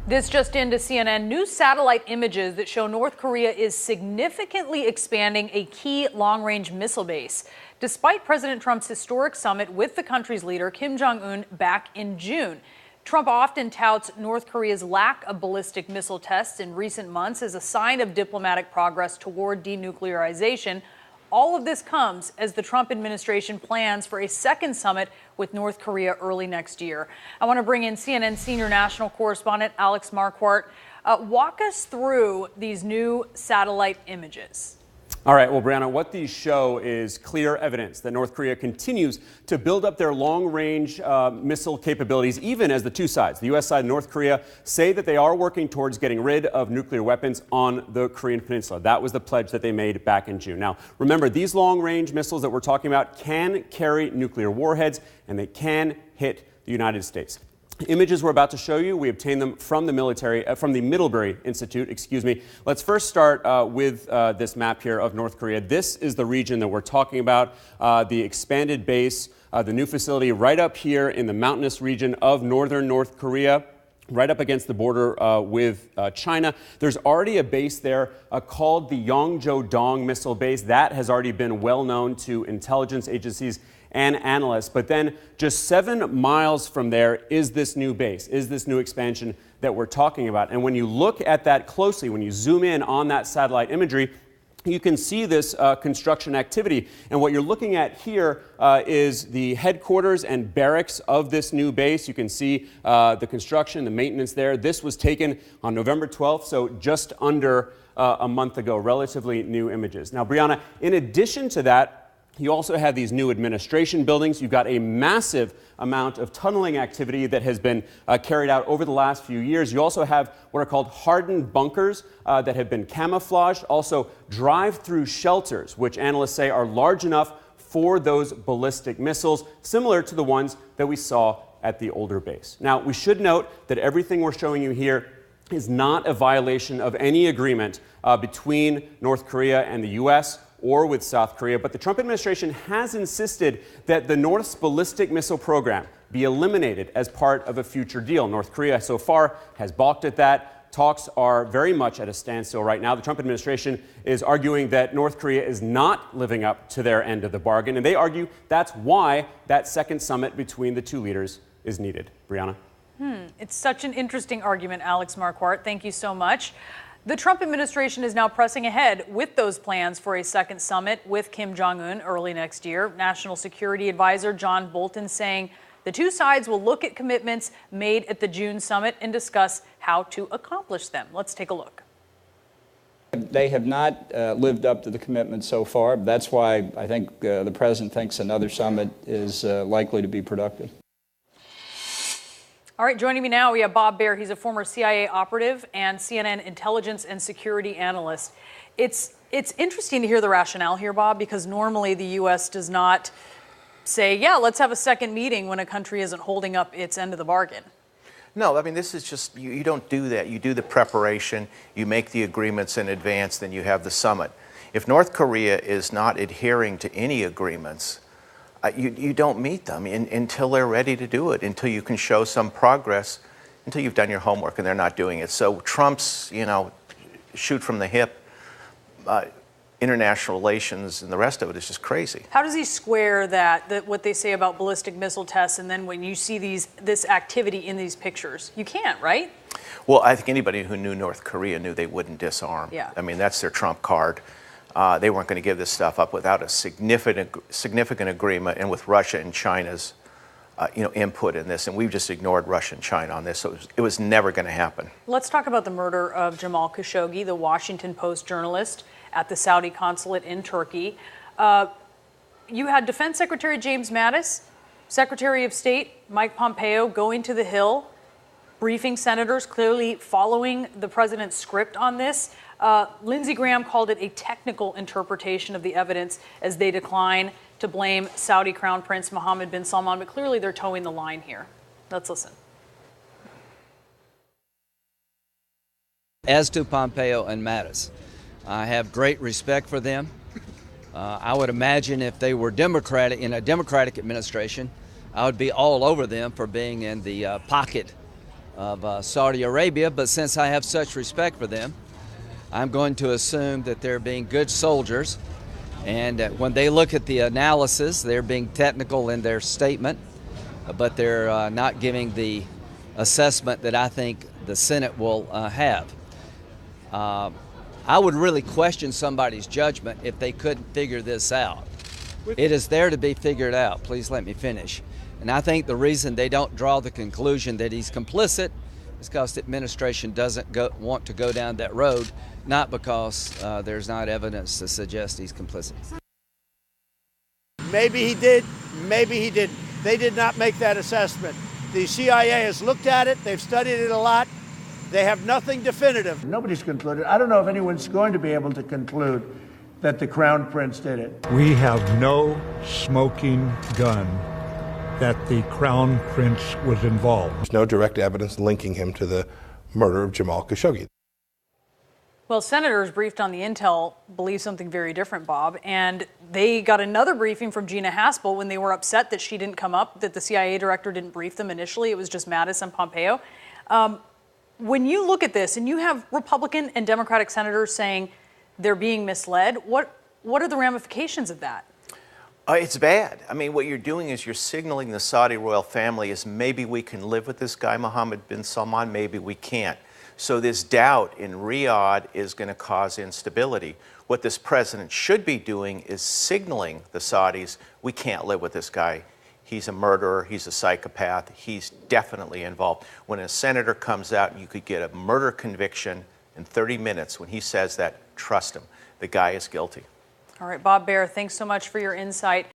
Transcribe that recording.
This just into CNN. New satellite images that show North Korea is significantly expanding a key long-range missile base, despite President Trump's historic summit with the country's leader, Kim Jong-un, back in June. Trump often touts North Korea's lack of ballistic missile tests in recent months as a sign of diplomatic progress toward denuclearization. All of this comes as the Trump administration plans for a second summit with North Korea early next year. I want to bring in CNN senior national correspondent Alex Marquardt. Walk us through these new satellite images. All right, well, Brianna, what these show is clear evidence that North Korea continues to build up their long-range missile capabilities, even as the two sides, the U.S. side and North Korea, say that they are working towards getting rid of nuclear weapons on the Korean Peninsula. That was the pledge that they made back in June. Now, remember, these long-range missiles that we're talking about can carry nuclear warheads, and they can hit the United States. Images we're about to show you, we obtained them from the Middlebury Institute, Let's first start with this map here of North Korea. This is the region that we're talking about, the expanded base, the new facility right up here in the mountainous region of northern North Korea, right up against the border with China. There's already a base there called the Yongjo-dong Missile Base. That has already been well known to intelligence agencies and analysts. But then just 7 miles from there is this new base, is this new expansion that we're talking about. And when you look at that closely, when you zoom in on that satellite imagery, you can see this construction activity. And what you're looking at here is the headquarters and barracks of this new base. You can see the construction, the maintenance there. This was taken on November 12th, so just under a month ago, relatively new images. Now, Brianna, in addition to that, you also have these new administration buildings. You've got a massive amount of tunneling activity that has been carried out over the last few years. You also have what are called hardened bunkers that have been camouflaged. Also, drive-through shelters, which analysts say are large enough for those ballistic missiles, similar to the ones that we saw at the older base. Now, we should note that everything we're showing you here is not a violation of any agreement between North Korea and the U.S. or with South Korea, but the Trump administration has insisted that the North's ballistic missile program be eliminated as part of a future deal. North Korea so far has balked at that. Talks are very much at a standstill right now. The Trump administration is arguing that North Korea is not living up to their end of the bargain, and they argue that's why that second summit between the two leaders is needed. Brianna? It's such an interesting argument, Alex Marquardt. Thank you so much. The Trump administration is now pressing ahead with those plans for a second summit with Kim Jong-un early next year. National Security Advisor John Bolton saying the two sides will look at commitments made at the June summit and discuss how to accomplish them. Let's take a look. They have not lived up to the commitment so far. That's why I think the president thinks another summit is likely to be productive. All right, joining me now, we have Bob Baer. He's a former CIA operative and CNN intelligence and security analyst. It's interesting to hear the rationale here, Bob, because normally the U.S. does not say, yeah, let's have a second meeting when a country isn't holding up its end of the bargain. No, I mean, this is just, you don't do that. You do the preparation, you make the agreements in advance, then you have the summit. If North Korea is not adhering to any agreements, you don't meet them until they're ready to do it, until you can show some progress, until you've done your homework and they're not doing it. So Trump's, shoot from the hip, international relations and the rest of it is just crazy. How does he square that what they say about ballistic missile tests, and then when you see this activity in these pictures? You can't, right? Well, I think anybody who knew North Korea knew they wouldn't disarm. Yeah. I mean, that's their trump card. They weren't going to give this stuff up without a significant agreement, and with Russia and China's input in this, and we've just ignored Russia and China on this, so it was never going to happen. Let's talk about the murder of Jamal Khashoggi, the Washington Post journalist at the Saudi consulate in Turkey. You had Defense Secretary James Mattis, Secretary of State Mike Pompeo going to the Hill, briefing senators, clearly following the president's script on this. Lindsey Graham called it a technical interpretation of the evidence as they decline to blame Saudi Crown Prince Mohammed bin Salman, but clearly they're towing the line here. Let's listen. As to Pompeo and Mattis, I have great respect for them. I would imagine if they were in a Democratic administration, I would be all over them for being in the pocket of Saudi Arabia, but since I have such respect for them, I'm going to assume that they're being good soldiers, and when they look at the analysis, they're being technical in their statement, but they're not giving the assessment that I think the Senate will have. I would really question somebody's judgment if they couldn't figure this out. It is there to be figured out. Please let me finish. And I think the reason they don't draw the conclusion that he's complicit is because the administration doesn't want to go down that road, not because there's not evidence to suggest he's complicit. Maybe he did, maybe he didn't. They did not make that assessment. The CIA has looked at it, they've studied it a lot. They have nothing definitive. Nobody's concluded. I don't know if anyone's going to be able to conclude that the Crown Prince did it. We have no smoking gun that the Crown Prince was involved. There's no direct evidence linking him to the murder of Jamal Khashoggi. Well, senators briefed on the intel believe something very different, Bob, and they got another briefing from Gina Haspel when they were upset that she didn't come up, that the CIA director didn't brief them initially. It was just Mattis and Pompeo. When you look at this and you have Republican and Democratic senators saying they're being misled, what are the ramifications of that? It's bad. I mean, what you're doing is you're signaling the Saudi royal family is maybe we can live with this guy, Mohammed bin Salman, maybe we can't. So this doubt in Riyadh is going to cause instability. What this president should be doing is signaling the Saudis, we can't live with this guy. He's a murderer, he's a psychopath, he's definitely involved. When a senator comes out and you could get a murder conviction in 30 minutes, when he says that, trust him, the guy is guilty. All right, Bob Baer, thanks so much for your insight.